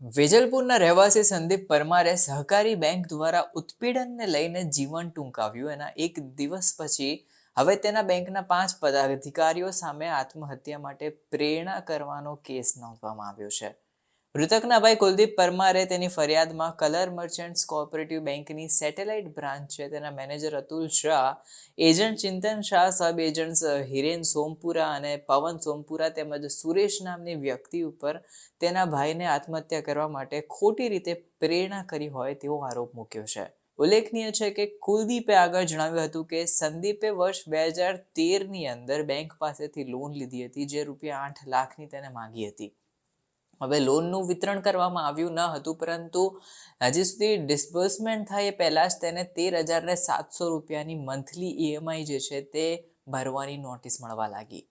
વેજલપુરના રહેવાસી સંદીપ પરમારે સહકારી બેંક દ્વારા ઉત્પીડનને લઈને જીવન ટૂંકાવ્યું. એના એક દિવસ પછી હવે તેના બેંકના 5 પદાધિકારીઓ સામે આત્મહત્યા માટે પ્રેરણા કરવાનો કેસ નોંધવામાં આવ્યો છે. મૃતકના ભાઈ કુલદીપ પરમારે તેની ફરિયાદમાં કલર મર્ચન્ટ્સ કોઓપરેટિવ બેંકની સેટેલાઇટ બ્રાન્ચ છે તેના મેનેજર અતુલ શાહ, એજન્ટ ચિંતન શાહ, સબ એજન્ટ્સ હિરેન સોમપુરા અને પવન સોમપુરા તેમજ સુરેશ નામની વ્યક્તિ ઉપર તેના ભાઈને આત્મહત્યા કરવા માટે ખોટી રીતે પ્રેરણા કરી હોય તેવો આરોપ મૂક્યો છે. ઉલ્લેખનીય છે કે કુલદીપે આગળ જણાવ્યું હતું કે સંદીપે વર્ષ 2013ની અંદર બેંક પાસેથી લોન લીધી હતી જે રૂપિયા 8 લાખની તેને માંગી હતી. હવે લોનનું વિતરણ કરવામાં આવ્યું ન હતું, પરંતુ હજી સુધી ડિસ્બર્સમેન્ટ થાય એ પહેલાં જ તેને 13,700 રૂપિયાની મંથલી EMI જે છે તે ભરવાની નોટિસ મળવા લાગી.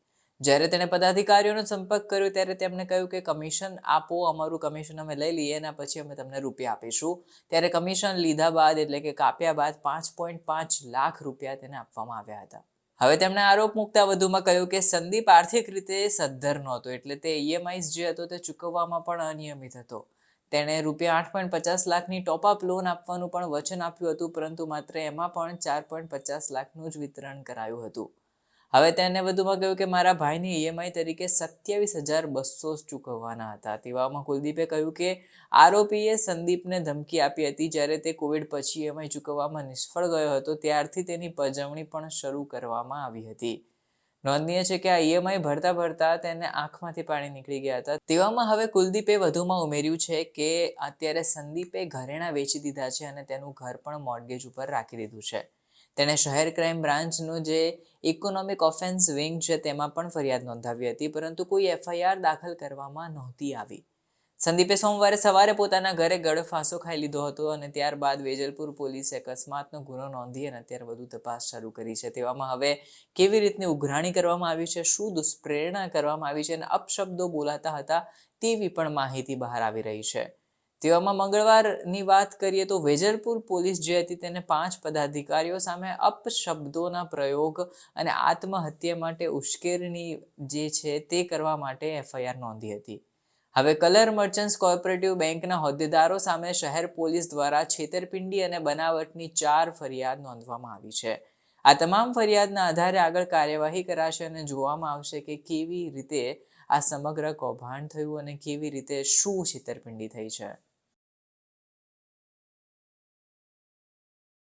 જ્યારે તેણે પદાધિકારીઓનો સંપર્ક કર્યો ત્યારે તેમણે કહ્યું કે કમિશન આપો, અમારું કમિશન અમે લઈ લઈએ એના પછી અમે તમને રૂપિયા આપીશું. ત્યારે કમિશન લીધા બાદ એટલે કે કાપ્યા બાદ 5.5 લાખ રૂપિયા તેને આપવામાં આવ્યા હતા. હવે તેમણે આરોપ મૂકતા વધુમાં કહ્યું કે સંદીપ આર્થિક રીતે સદ્ધર નહોતો, એટલે તે EMIs જે હતો તે ચૂકવવામાં પણ અનિયમિત હતો. તેણે રૂપિયા 8.50 લાખની ટોપઅપ લોન આપવાનું પણ વચન આપ્યું હતું, પરંતુ માત્ર એમાં પણ 4.50 લાખનું જ વિતરણ કરાયું હતું. હવે તેને વધુમાં કહ્યું કે મારા ભાઈની EMI તરીકે 27,200 ચૂકવવાના હતા. તેવામાં કુલદીપે કહ્યું કે આરોપીએ સંદીપને ધમકી આપી હતી. જ્યારે તે કોવિડ પછી EMI ચૂકવવામાં નિષ્ફળ ગયો હતો ત્યારથી તેની પજવણી પણ શરૂ કરવામાં આવી હતી. નોંધનીય છે કે આ EMI ભરતા ભરતા તેને આંખમાંથી પાણી નીકળી ગયા હતા. તેવામાં હવે કુલદીપે વધુમાં ઉમેર્યું છે કે અત્યારે સંદીપે ઘરેણાં વેચી દીધા છે અને તેનું ઘર પણ મોર્ગેજ ઉપર રાખી દીધું છે. તેણે શહેર ક્રાઇમ બ્રાન્ચનું જે ઇકોનોમિક ઓફેન્સ વિંગ છે તેમાં પણ ફરિયાદ નોંધાવી હતી, પરંતુ કોઈ FIR દાખલ કરવામાં નહોતી આવી. સંદીપે સોમવારે સવારે પોતાના ઘરે ગળફાંસો ખાઈ લીધો હતો અને ત્યારબાદ વેજલપુર પોલીસે અકસ્માતનો ગુનો નોંધી અને અત્યારે વધુ તપાસ શરૂ કરી છે. તેવામાં હવે કેવી રીતની ઉઘરાણી કરવામાં આવી છે, શું દુષ્પ્રેરણા કરવામાં આવી છે અને અપશબ્દો બોલાતા હતા તેવી પણ માહિતી બહાર આવી રહી છે. તેવામાં મંગળવારની વાત કરીએ તો વેજલપુર પોલીસ જે હતી તેને 5 પદાધિકારીઓ સામે અપશબ્દોના પ્રયોગ અને આત્મહત્યા માટે ઉશ્કેરણી જે છે તે કરવા માટે FIR નોંધી હતી. હવે કલર મર્ચન્ટ્સ કોઓપરેટિવ બેંકના હોદ્દેદારો સામે શહેર પોલીસ દ્વારા છેતરપિંડી અને બનાવટની 4 ફરિયાદ નોંધવામાં આવી છે. આ તમામ ફરિયાદના આધારે આગળ કાર્યવાહી કરાશે અને જોવામાં આવશે કે કેવી રીતે આ સમગ્ર કૌભાંડ થયું અને કેવી રીતે શું છેતરપિંડી થઈ છે.